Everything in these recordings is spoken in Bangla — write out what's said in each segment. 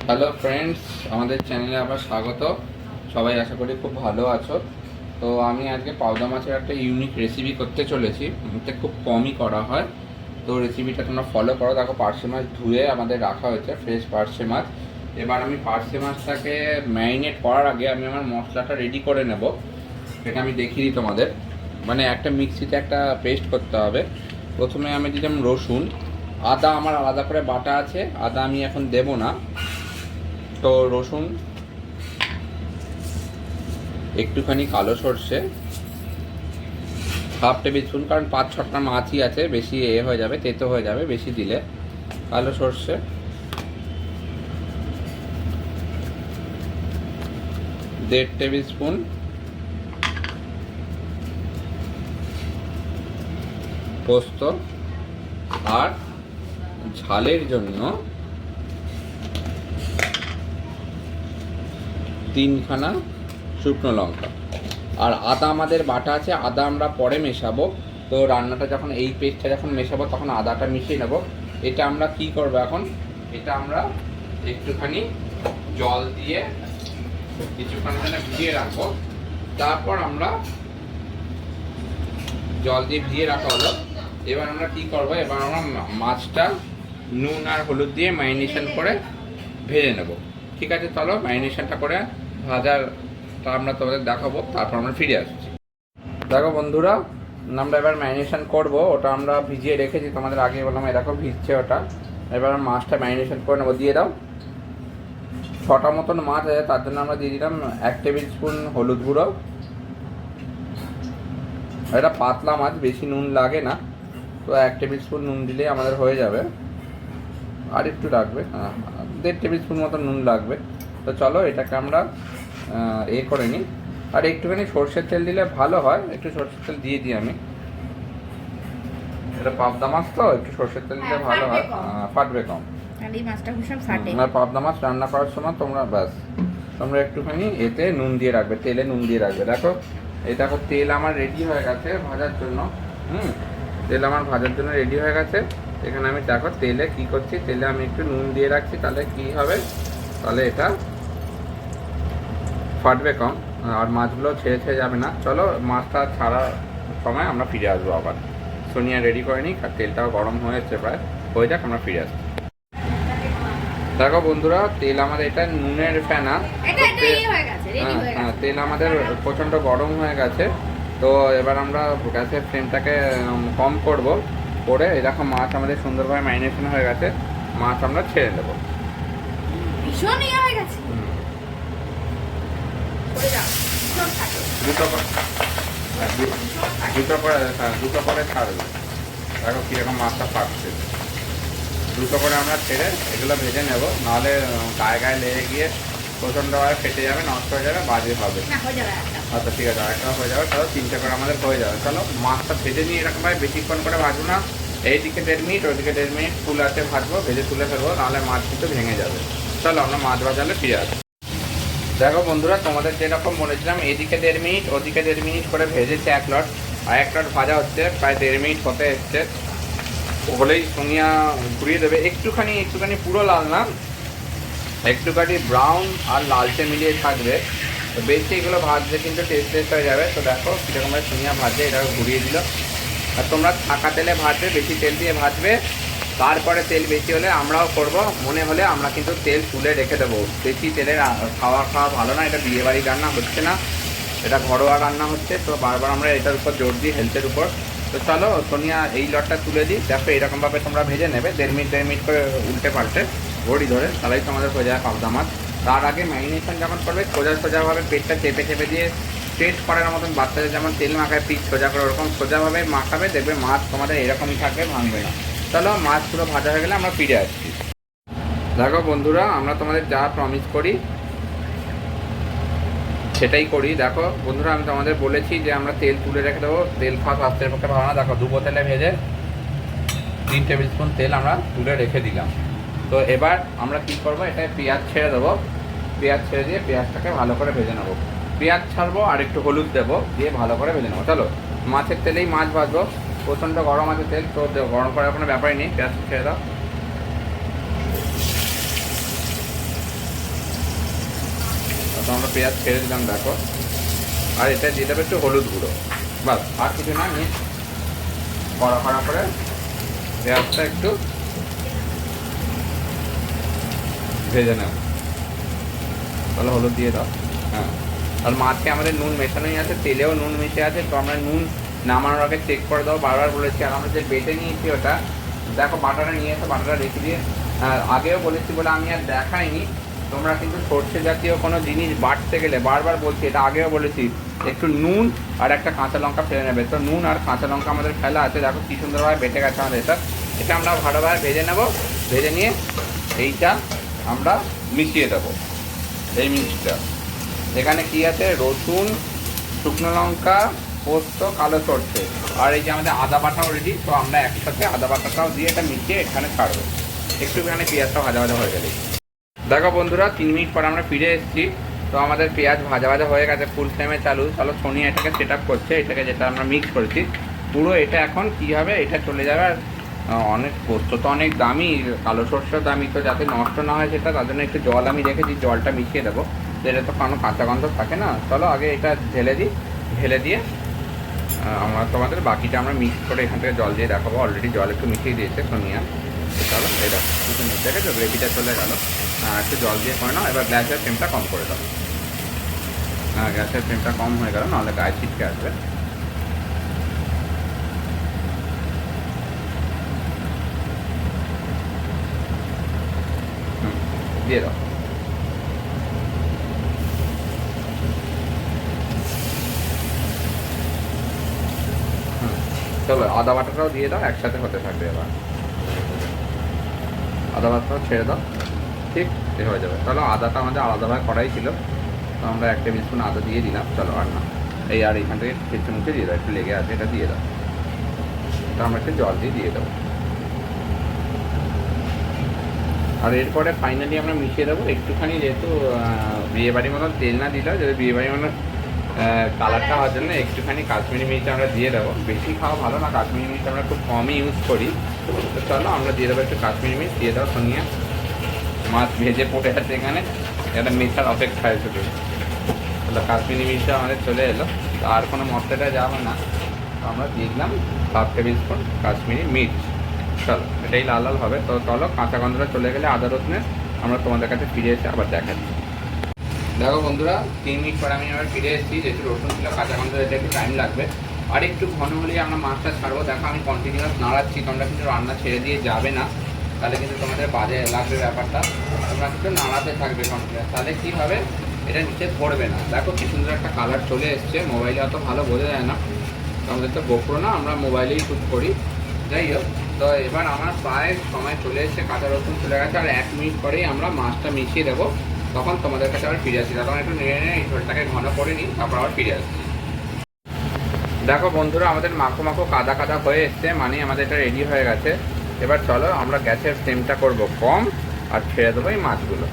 হ্যালো ফ্রেন্ডস, আমাদের চ্যানেলে আবার স্বাগত। সবাই আশা করি খুব ভালো আছো। তো আমি আজকে পাবদা মাছের একটা ইউনিক রেসিপি করতে চলেছি। এটা খুব কমই করা হয়, তো রেসিপিটা তোমরা ফলো করো। দেখো, পার্শে মাছ ধুয়ে আমাদের রাখা হয়েছে, ফ্রেশ পার্শে মাছ। এবার আমি পার্শে মাছটাকে ম্যারিনেট করার আগে আমি আমার মশলাটা রেডি করে নেব। সেটা আমি দেখিয়ে দিই তোমাদের। মানে একটা মিক্সিতে একটা পেস্ট করতে হবে। প্রথমে আমি দিলাম রসুন, আদা আমার আলাদা করে বাটা আছে, আদা আমি এখন দেব না। তো রসুন, একটুখানি কালো সর্ষে, হাফ টেবিল স্পুন, কারণ 5-6টা মাছই আছে, বেশি হয়ে যাবে, তেতো হয়ে যাবে বেশি দিলে। কালো সর্ষে, 1.5 টেবিল স্পুন পোস্ত, আর ঝালের জন্য 3খানা শুকনো লঙ্কা। আর আদা আমাদের বাটা আছে, আদা আমরা পরে মেশাবো। তো রান্নাটা যখন এই পেস্টটা যখন মেশাবো তখন আদাটা মিশিয়ে নেব। এটা আমরা কি করব এখন, এটা আমরা একটুখানি জল দিয়ে কিছুক্ষণ জন্য ভিজিয়ে রাখবো। তারপর আমরা জল দিয়ে ভিজিয়ে রাখা হলো। এবার আমরা কি করব, এবার আমরা মাছটা নুন আর হলুদ দিয়ে ম্যারিনেশন করে ভেজে নেব। ঠিক আছে, চলো ম্যারিনেশনটা করে ভাজারটা আমরা তোমাদের দেখাবো, তারপর আমরা ফিরে আসছি। দেখো বন্ধুরা, আমরা এবার ম্যারিনেশন করব। ওটা আমরা ভিজিয়ে রেখেছি, তোমাদের আগে বললাম দেখো ভিজছে ওটা। এবার মাছটা ম্যারিনেশন করে নেবো। দিয়ে দাও। 6টা মতন মাছ আছে, তার জন্য আমরা দিয়ে দিলাম 1 টেবিল স্পুন হলুদ গুঁড়ো। এটা পাতলা মাছ, বেশি নুন লাগে না, তো 1 টেবিল স্পুন নুন দিলেই আমাদের হয়ে যাবে। আর একটু লাগবে, 1.5 টেবিল স্পুন মতো নুন লাগবে। তো চলো এটাকে আমরা করে নিই। আর একটুখানি সর্ষের তেল দিলে ভালো হয়, একটু সর্ষের তেল দিয়ে দিই আমি। এটা পাবদা মাছ তো একটু সর্ষের তেল দিলে ভালো হয়, ফাটবে কম। আর পাবদা মাছ রান্না করার সময় তোমরা একটুখানি এতে নুন দিয়ে রাখবে, তেলে নুন দিয়ে রাখবে। দেখো, এই দেখো তেল আমার রেডি হয়ে গেছে ভাজার জন্য। তেল আমার ভাজার জন্য রেডি হয়ে গেছে। এখানে আমি দেখো তেলে কি করছি, তেলে আমি একটু নুন দিয়ে রাখছি, তাহলে কি হবে, তাহলে এটা ফাটবে কম, আর মাছগুলো ছেড়ে ছেড়ে যাবে না। চলো মাছটা ছাড়ার সময় আমরা ফিরে আসবো আবার। সোনিয়া রেডি করে নিই, আর তেলটাও গরম হয়েছে, প্রায় হয়ে যাক, আমরা ফিরে আসছি। দেখো বন্ধুরা, তেল আমাদের এটা নুনের ফেনা, তেল আমাদের প্রচণ্ড গরম হয়ে গেছে। তো এবার আমরা গ্যাসের ফ্লেমটাকে কম করব, করে এরকম মাছ আমাদের সুন্দরভাবে ম্যারিনেশন হয়ে গেছে, মাছ আমরা ছেড়ে দেবো। দুটো করে ছাড়বে। দেখো কীরকম মাছটা ফাটছে। দুটো করে আমরা ছেড়ে এগুলো ভেজে নেব, নাহলে গায়ে গায়ে লেগে গিয়ে প্রচণ্ডভাবে ফেটে যাবে, নষ্ট হয়ে যাবে, বাজে হবে। আচ্ছা ঠিক আছে, আরেকটা হয়ে যাবে। চলো 3টে করে আমাদের হয়ে যাবে। চলো মাছটা ভেজে নিয়ে এরকমভাবে বেশিক্ষণ করে ভাজবো না, এইদিকে 1.5 মিনিট ওইদিকে 1.5 মিনিট ফুল আছে ভাজবো, ভেজে তুলে ফেলবো, নাহলে মাছ কিন্তু ভেঙে যাবে। চলো আমরা মাছ ভাজালে ফিরে আসবো। দেখো বন্ধুরা, তোমাদের যেরকম বলেছিলাম এদিকে 1.5 মিনিট ওদিকে 1.5 মিনিট করে ভেজেছে এক লট, আর এক লট ভাজা হচ্ছে, প্রায় 1.5 মিনিট হতে এসছে। হলেই সোনিয়া ঘুরিয়ে দেবে। একটুখানি পুরো লাল না, একটুখানি ব্রাউন আর লালচে মিলিয়ে থাকবে। তো বেশি এগুলো ভাজলে কিন্তু টেস্ট হয়ে যাবে। তো দেখো কীরকমভাবে সোনিয়া ভাজছে, এটাকে ঘুরিয়ে দিল। আর তোমরা থাকা তেলে ভাজবে, বেশি তেল দিয়ে ভাজবে। তারপরে তেল বেশি হলে আমরাও করব, মনে হলে আমরা কিন্তু তেল তুলে রেখে দেবো। বেশি তেলের খাওয়া ভালো না, এটা বিয়েবাড়ি রান্না হচ্ছে না, এটা ঘরোয়া রান্না হচ্ছে। তো বারবার আমরা এটার উপর জোর দিই, হেলথের উপর। তো চলো সোনিয়া এই লটটা তুলে দিই। দেখো এরকমভাবে তোমরা ভেজে নেবে, 1.5 মিনিট করে উল্টে পাল্টে ঘড়ি ধরে, তাহলেই তোমাদের হয়ে যায় পাবদা মাছ। তার আগে ম্যারিনেশন যখন করবে সোজাভাবে পেটটা চেপে দিয়ে স্ট্রেট করার মতন, বাচ্চাদের যেমন তেল মাখায় পিঠ সোজা করে, ওরকম সোজাভাবে মাখাবে, দেখবে মাছ তোমাদের এরকমই থাকবে, ভাঙবে না। চলো মাছ পুরো ভাজা হয়ে গেলে আমরা ফিরে আসছি। দেখো বন্ধুরা, আমরা তোমাদের যা প্রমিস করি সেটাই করি। দেখো বন্ধুরা, আমি তোমাদের বলেছি যে আমরা তেল তুলে রেখে দেবো, তেল খাওয়া স্বাস্থ্যের পক্ষে ভালো না। দেখো 2 বোতলে ভেজে 3 টেবিল স্পুন তেল আমরা তুলে রেখে দিলাম। তো এবার আমরা কি করব, এটায় পেঁয়াজ ছেড়ে দেবো। পেঁয়াজ ছেড়ে দিয়ে পেঁয়াজটাকে ভালো করে ভেজে নেবো। পেঁয়াজ ছাড়বো আর একটু হলুদ দেবো, দিয়ে ভালো করে ভেজে নেবো। চলো মাছের তেলেই মাছ ভাজবো, প্রচণ্ড গরম আছে তেল, তো গরম করার কোনো ব্যাপারই নেই। পেঁয়াজ ছেড়ে দাও। তো আমরা পেঁয়াজ ছেড়ে দিলাম দেখো। আর এটা দিয়ে দেবে একটু হলুদ গুঁড়ো, বাস আর কিছু না। নিয়ে কড়া কড়া করে পেঁয়াজটা একটু ভেজে নেব। তাহলে হলুদ দিয়ে দাও। হ্যাঁ, আর মাছে আমাদের নুন মেশানোই আছে, তেলেও নুন মিশে আছে, তো আমরা নুন নামানোর আগে চেক করে দাও, বারবার বলেছি। আর আমরা যে বেটে নিয়েছি ওটা দেখো, বাটাটা নিয়ে এসে বাটাটা রেখে দিয়ে আগেও বলেছি বলে আমি আর দেখাইনি। তোমরা কিন্তু সর্ষে জাতীয় কোনো জিনিস বাটতে গেলে বারবার বলছি, এটা আগেও বলেছি, একটু নুন আর একটা কাঁচা লঙ্কা ফেলে নেবে। তো নুন আর কাঁচা লঙ্কা আমাদের ফেলা আছে, দেখো কী সুন্দরভাবে বেটে গেছে আমাদের এটা। এটা আমরা ভালোভাবে ভেজে নেব। ভেজে নিয়ে এইটা আমরা মিশিয়ে দেবো। এই মিক্সটা এখানে কি আছে, রসুন, শুকনো লঙ্কা, পোস্ত, কালো সরষে, আর এই যে আমাদের আদা বাটাও রেডি। তো আমরা একসাথে আদা বাটাটাও দিয়ে এটা মিশিয়ে এখানে ছাড়বো। একটুখানি পেঁয়াজটা ভাজা ভাজা হয়ে গেলে দেখো বন্ধুরা 3 মিনিট পর আমরা ফিরে এসেছি। তো আমাদের পেঁয়াজ ভাজা ভাজা হয়ে গেছে, ফুল ফ্লেমে চালু। চলো সোনিয়া এটাকে সেট আপ করছে, এটাকে যেটা আমরা মিক্স করেছি পুরো। এটা এখন কি হবে, এটা চলে যাবে। আর অনেক পোস্ত তো অনেক দামি, কালো সরষেও দামি, তো যাতে নষ্ট না হয় সেটা, তার জন্য একটু জল আমি রেখেছি, জলটা মিশিয়ে দেবো। এটা তো কোনো কাঁচা গন্ধ থাকে না। চলো আগে এটা ঢেলে দিই, ঢেলে দিয়ে আমরা তোমাদের বাকিটা আমরা মিক্স করে এখান থেকে জল দিয়ে দেখাবো। অলরেডি জল একটু মিশিয়ে দিয়েছে সোনিয়া। চলো এটা কিছু মধ্যে গেছে, গ্রেভিটা চলে গেল। একটু জল দিয়ে করে নাও। এবার গ্যাসের ফ্লেমটা কম করে দাও। হ্যাঁ, গ্যাসের ফ্লেমটা কম হয়ে গেল, নাহলে গায়ে ছিটকে আসবে। দিয়ে দাও। চলো আদা বাটাটাও দিয়ে দাও, একসাথে হতে থাকবে। এবার আদা বাটাটাও ছেড়ে দাও, ঠিক এ হয়ে যাবে। চলো আদাটা আমাদের আলাদাভাবে করাই ছিল, তো আমরা 1 টেবিল স্পুন আদা দিয়ে দিলাম। চলো আর না, এই আর এইখান থেকে কিছু মুখে দিয়ে দাও, একটু লেগে আছে, এটা দিয়ে দাও। তো আমরা একটু জল দিয়ে দেবো। আর এরপরে ফাইনালি আমরা মিশিয়ে দেবো একটুখানি, যেহেতু বিয়েবাড়ির মতন তেল না দিলেও যদি বিয়েবাড়ির মতন কালারটা হওয়ার জন্য একটুখানি কাশ্মীরি মির্চ আমরা দিয়ে দেবো। বেশি খাওয়া ভালো না, কাশ্মীরি মির্চ আমরা খুব কমই ইউজ করি। তো চলো আমরা দিয়ে দেবো একটু কাশ্মীরি মির্চ। দিয়ে দাও সোনিয়া। মাছ ভেজে পড়ে আছে এখানে, একটা মেশার অপেক্ষায় শুধু। তাহলে কাশ্মীরি মির্চটা আমাদের চলে এলো, তো আর কোনো মশলাটা যাবে না। তো আমরা দিয়ে দিলাম 1/2 টেবিল স্পুন কাশ্মীরি মির্চ। চলো এটাই লাল লাল হবে। তো চলো কাঁচা গন্ধটা চলে গেলে আদা রসুনের আমরা তোমাদের কাছে ফিরে এসে আবার দেখাচ্ছি। দেখো বন্ধুরা 3 মিনিট পরে আমি আবার ফিরে এসেছি। যেহেতু রসুন ছিল, কাঁচা গন্ধ যেতে একটু টাইম লাগবে। আর একটু ঘন হলেই আমরা মাছটা ছাড়বো। দেখো আমি কন্টিনিউয়াস নাড়াচ্ছি, তোমরা কিন্তু রান্না ছেড়ে দিয়ে যাবে না, তাহলে কিন্তু তোমাদের বাজে লাগবে ব্যাপারটা। তোমরা কিন্তু নাড়াতে থাকবে কন্টিনিউয়াস, তাহলে কী হবে, এটা নিচে পড়বে না। দেখো কি সুন্দর একটা কালার চলে এসছে। মোবাইলে অত ভালো বোঝা যায় না, আমাদের তো গোপ্রো না, আমরা মোবাইলেই শ্যুট করি। যাই হোক, তো এবার আমার প্রায় সময় চলে এসেছে, কাঁচা রসুন চলে গেছে। আর 1 মিনিট পরেই আমরা মাছটা মিশিয়ে দেবো, তখন তোমাদের কাছে আবার ফিরে আসছি। তখন একটু নেড়ে নেড়ে এই ঝোলটাকে ঘন করে নিই, তারপর আবার ফিরে আসছি। দেখো বন্ধুরা আমাদের মাখো মাখো কাদা কাদা হয়ে এসছে, মানে আমাদের এটা রেডি হয়ে গেছে। এবার চলো আমরা গ্যাসের ফ্লেমটা করব কম, আর ছেড়ে দেবো এই মাছগুলো।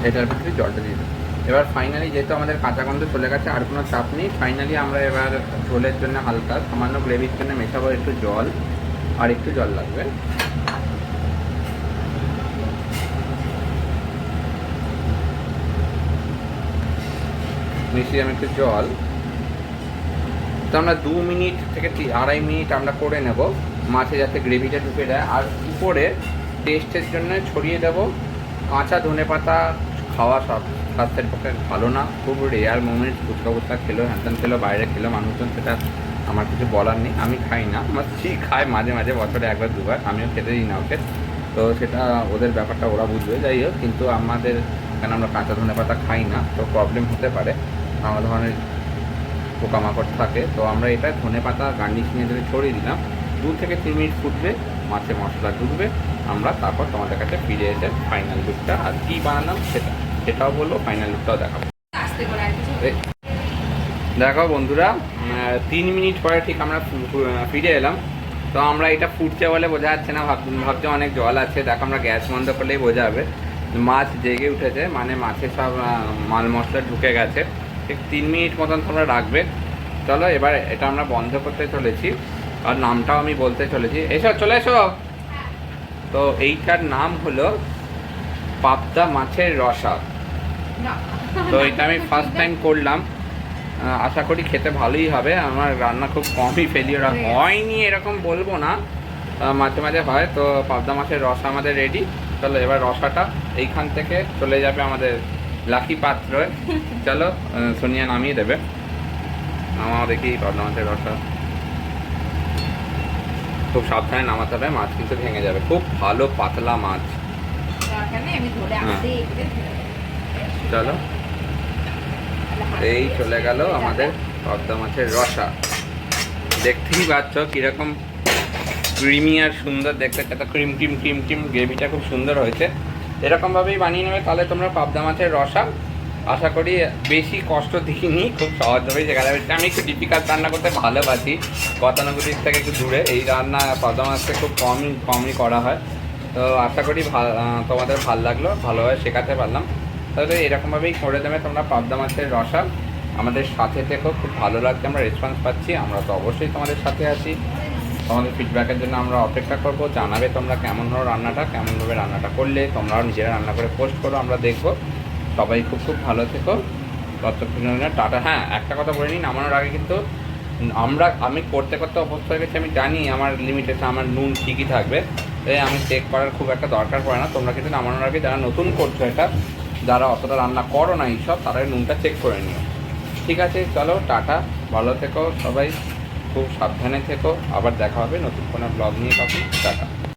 এটার ভিতরে জলটা দিয়ে দেবো। এবার ফাইনালি যেহেতু আমাদের কাঁচা গন্ধ চলে গেছে, আর কোনো চাপ নেই। ফাইনালি আমরা এবার ঝোলের জন্য হালকা সামান্য গ্রেভির জন্য মেশাবো একটু জল, আর একটু জল লাগবে। মিশিয়ে আমি একটু জল। তো আমরা 2 মিনিট থেকে 2.5 মিনিট আমরা করে নেব, মাছে যাতে গ্রেভিটা ঢুকে দেয়। আর উপরে টেস্টের জন্য ছড়িয়ে দেব কাঁচা ধনেপাতা। খাওয়া সব স্বাস্থ্যের পক্ষে ভালো না, খুব রেয়ার মোমেন্ট। ফুচকা ফুচকা খেলো, হ্যান খেলো, বাইরে খেলো মানুষজন, সেটা আমার কিছু বলার নেই। আমি খাই না, আমার স্ত্রী খায় মাঝে মাঝে, বছরে 1বার 2বার, আমিও খেতে দিই না ওকে। তো সেটা ওদের ব্যাপারটা ওরা বুঝবে। যাই হোক, কিন্তু আমাদের কেন আমরা কাঁচা ধনেপাতা খাই না, তো প্রবলেম হতে পারে, নানা ধরনের পোকামাকড় থাকে। তো আমরা এটা ধনেপাতা গার্নিশিংয়ে ধরে ছড়িয়ে দিলাম। 2 থেকে 3 মিনিট ফুটবে, মাছে মশলা ঢুকবে, আমরা তারপর তোমাদের কাছে ফিরে এসে ফাইনাল লুকটা আর কী বানালাম সেটাও বলবো, ফাইনাল লুকটাও দেখাবো। দেখো বন্ধুরা 3 মিনিট পরে ঠিক আমরা ফিরে এলাম। তো আমরা এটা ফুটছে বলে বোঝা যাচ্ছে না, ভাবছে অনেক জল আছে। দেখো আমরা গ্যাস বন্ধ করলেই বোঝা যাবে মাছ জেগে উঠেছে, মানে মাছে সব মাল মশলা ঢুকে গেছে। ঠিক 3 মিনিট মতন তোমরা রাখবে। চলো এবার এটা আমরা বন্ধ করতে চলেছি, আর নামটাও আমি বলতে চলেছি। এসো, চলে এসো। তো এইটার নাম হলো পাবদা মাছের রসা। তো এটা আমি ফার্স্ট টাইম করলাম, আশা করি খেতে ভালোই হবে। আমার রান্না খুব কমই ফেলিওর হয়নি এরকম বলবো না, মাঝে মাঝে হয়। তো পাবদা মাছের রসা আমাদের রেডি। চলো এবার রসাটা এইখান থেকে চলে যাবে আমাদের লাকি পাত্রে। চলো সোনিয়া নামিয়ে দেবে। আমার দেখি পাবদা মাছের রসা খুব সাবধানে নামাতে হবে, মাছ কিন্তু ভেঙে যাবে। খুব ভালো পাতলা মাছ। চলো এই চলে গেল আমাদের পাবদা মাছের রসা। দেখতেই পাচ্ছ কিরকম ক্রিমি আর সুন্দর দেখতে, একটা ক্রিম ক্রিম ক্রিম ক্রিম গ্রেভিটা খুব সুন্দর হয়েছে। এরকমভাবেই বানিয়ে নেবে তাহলে তোমরা পাবদা মাছের রসা। আশা করি বেশি কষ্ট দিইনি, খুব সহজভাবেই শেখা যাবে। আমি একটু ডিফিকাল্ট রান্না করতে ভালোবাসি, গতানুগতিক থেকে একটু দূরে এই রান্না পাবদা মাছটা খুব কমই করা হয়। তো আশা করি তোমাদের ভালো লাগলো, ভালোভাবে শেখাতে পারলাম। তাহলে এরকমভাবেই করে দেবে তোমরা পাবদা মাছের রসা। আমাদের সাথে থেকেও খুব ভালো লাগছে, আমরা রেসপন্স পাচ্ছি। আমরা তো অবশ্যই তোমাদের সাথে আছি, তোমাদের ফিডব্যাকের জন্য আমরা অপেক্ষা করব। জানাবে তোমরা কেমন হলো রান্নাটা, কেমনভাবে রান্নাটা করলে। তোমরাও নিজেরা রান্না করে পোস্ট করো, আমরা দেখব। সবাই খুব খুব ভালো থেকো, ততক্ষণ টাটা। হ্যাঁ, একটা কথা বলে নিই, নামানোর আগে কিন্তু আমি করতে করতে অভ্যস্ত হয়ে গেছি, আমি জানি আমার লিমিটেশন, আমার নুন ঠিকই থাকবে। তাই আমি চেক করার খুব একটা দরকার পড়ে না। তোমরা কিন্তু নামানোর আগে যারা নতুন করছো এটা, যারা অতটা রান্না করো না এইসব, তারা নুনটা চেক করে নিও। ঠিক আছে, চলো টাটা, ভালো থেকো সবাই, খুব সাবধানে থেকো। আবার দেখা হবে নতুন কোনো ব্লগ নিয়ে, তখন টাটা।